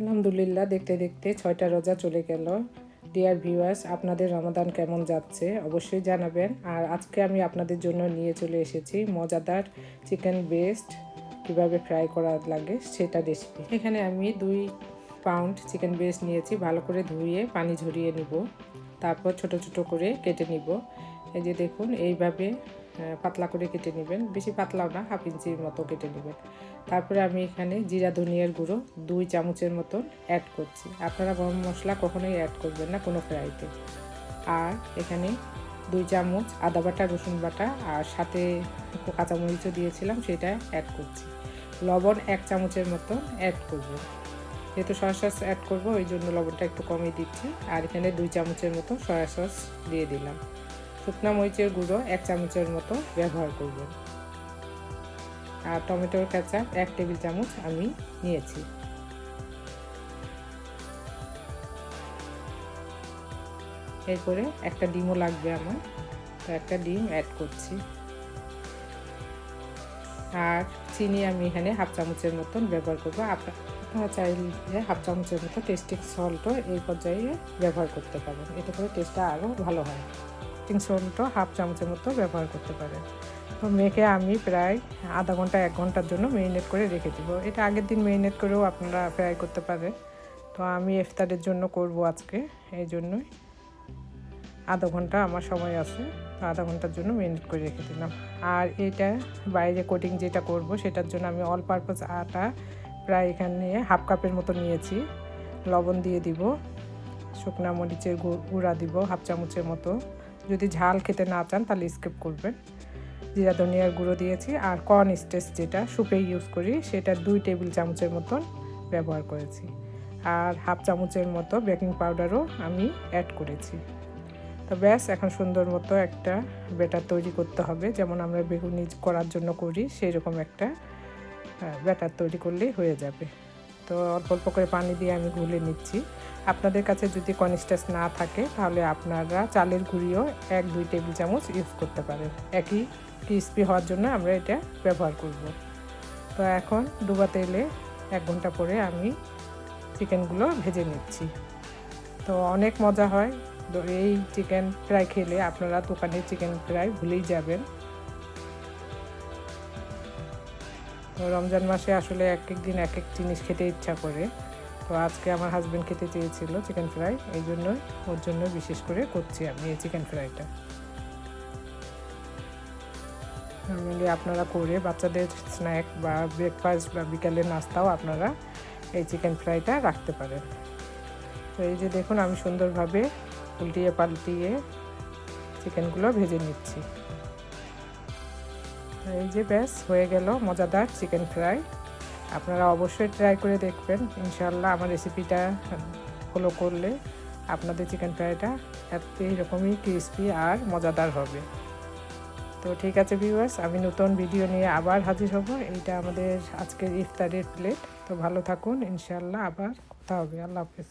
আলহামদুলিল্লাহ, দেখতে দেখতে 6টা রোজা চলে গেল। ডিয়ার ভিউয়ার্স, আপনাদের রমাদান কেমন যাচ্ছে অবশ্যই জানাবেন। আর আজকে আমি আপনাদের জন্য নিয়ে চলে এসেছি মজাদার চিকেন ব্রেস্ট কীভাবে ফ্রাই করা লাগে সেটা রেসিপি। এখানে আমি 2 পাউন্ড চিকেন ব্রেস্ট নিয়েছি, ভালো করে ধুয়ে পানি ঝরিয়ে নিব, তারপর ছোট ছোট করে কেটে নিব। এই যে দেখুন, এইভাবে পাতলা করে কেটে নেবেন, বেশি পাতলাও না, হাফ ইঞ্চির মতো কেটে নেবেন। তারপরে আমি এখানে জিরা ধনিয়ার গুঁড়ো 2 চামচের মতন অ্যাড করছি। আপনারা গরম মশলা কখনোই অ্যাড করবেন না কোনো ফ্রাইতে। আর এখানে 2 চামচ আদা বাটা, রসুন বাটা, আর সাথে একটু কাঁচামরিচও দিয়েছিলাম, সেটা অ্যাড করছি। লবণ 1 চামচের মতো অ্যাড করব, যেহেতু সয়া সস অ্যাড করব ওই জন্য লবণটা একটু কমই দিচ্ছি। আর এখানে 2 চামচের মতো সয়া সস দিয়ে দিলাম। শুকনা মরিচের গুঁড়ো 1 চামচের মতো ব্যবহার করবেন। আর টমেটোর কেচাপ 1 টেবিল চামচ আমি নিয়েছি। এরপরে একটা ডিমও লাগবে আমার, তো একটা ডিম অ্যাড করছি। আর চিনি আমি এখানে হাফ চামচের মতন ব্যবহার করবো। আপনারা চাইলে হাফ চামচের মতো টেস্টিং সল্টও এই পর্যায়ে ব্যবহার করতে পারেন, এতে করে টেস্টটা আরও ভালো হয়। টেস্টিং সল্টও হাফ চামচের মতো ব্যবহার করতে পারেন। তো মেখে আমি প্রায় আধা ঘন্টা 1 ঘন্টার জন্য মেরিনেট করে রেখে দেবো। এটা আগের দিন মেরিনেট করেও আপনারা ফ্রাই করতে পারেন, তো আমি ইফতারের জন্য করব আজকে, এই জন্যই আধা ঘন্টা আমার সময় আছে, তো আধা ঘন্টার জন্য মেরিনেট করে রেখে দিলাম। আর এটা বাইরে কোটিং যেটা করব সেটার জন্য আমি অল পারপাস আটা প্রায় এখানে হাফ কাপের মতো নিয়েছি। লবণ দিয়ে দিব, শুকনা মরিচের গুঁড়া দিব হাফ চামচের মতো, যদি ঝাল খেতে না চান তাহলে স্কিপ করবেন। জিরা ধনিয়ার গুঁড়ো দিয়েছি, আর কর্ন স্টেচ যেটা সুপে ইউজ করি সেটা 2 টেবিল চামচের মতন ব্যবহার করেছি। আর হাফ চামচের মতো বেকিং পাউডারও আমি অ্যাড করেছি। তো ব্যাস, এখন সুন্দর মতো একটা ব্যাটার তৈরি করতে হবে, যেমন আমরা বেগুনি করার জন্য করি সেই রকম একটা ব্যাটার তৈরি করলেই হয়ে যাবে। তো অল্প অল্প করে পানি দিয়ে আমি গুলে নিচ্ছি। আপনাদের কাছে যদি কনস্ট্যান্স না থাকে তাহলে আপনারা চালের গুঁড়িও 1-2 টেবিল চামচ ইউজ করতে পারেন। একই ক্রিস্পি হওয়ার জন্য আমরা এটা ব্যবহার করব। তো এখন ডুবা তেলে 1 ঘন্টা পরে আমি চিকেনগুলো ভেজে নিচ্ছি। তো অনেক মজা হয় এই চিকেন ফ্রাই খেলে, আপনারা দোকানের চিকেন ফ্রাই ভুলেই যাবেন। তো রমজান মাসে আসলে এক এক দিন এক এক জিনিস খেতে ইচ্ছা করে, তো আজকে আমার হাজব্যান্ড খেতে চেয়েছিল চিকেন ফ্রাই, এই জন্যই ওর জন্য বিশেষ করে করছি আমি এই চিকেন ফ্রাইটা। নর্মালি আপনারা করে বাচ্চাদের স্ন্যাক বা ব্রেকফাস্ট বা বিকালের নাস্তাও আপনারা এই চিকেন ফ্রাইটা রাখতে পারেন। তো এই যে দেখুন, আমি সুন্দরভাবে উল্টিয়ে পাল্টিয়ে চিকেনগুলো ভেজে নিচ্ছি। এই যে ব্যাস হয়ে গেল মজাদার চিকেন ফ্রাই। আপনারা অবশ্যই ট্রাই করে দেখবেন, ইনশাআল্লাহ আমার রেসিপিটা ফলো করলে আপনাদের চিকেন ফ্রাইটা এইরকমই ক্রিস্পি আর মজাদার হবে। তো ঠিক আছে ভিউয়ার্স, আমি নতুন ভিডিও নিয়ে আবার হাজির হব। এইটা আমাদের আজকের ইফতারের প্লেট। তো ভালো থাকুন, ইনশাআল্লাহ আবার কথা হবে। আল্লাহ হাফেজ।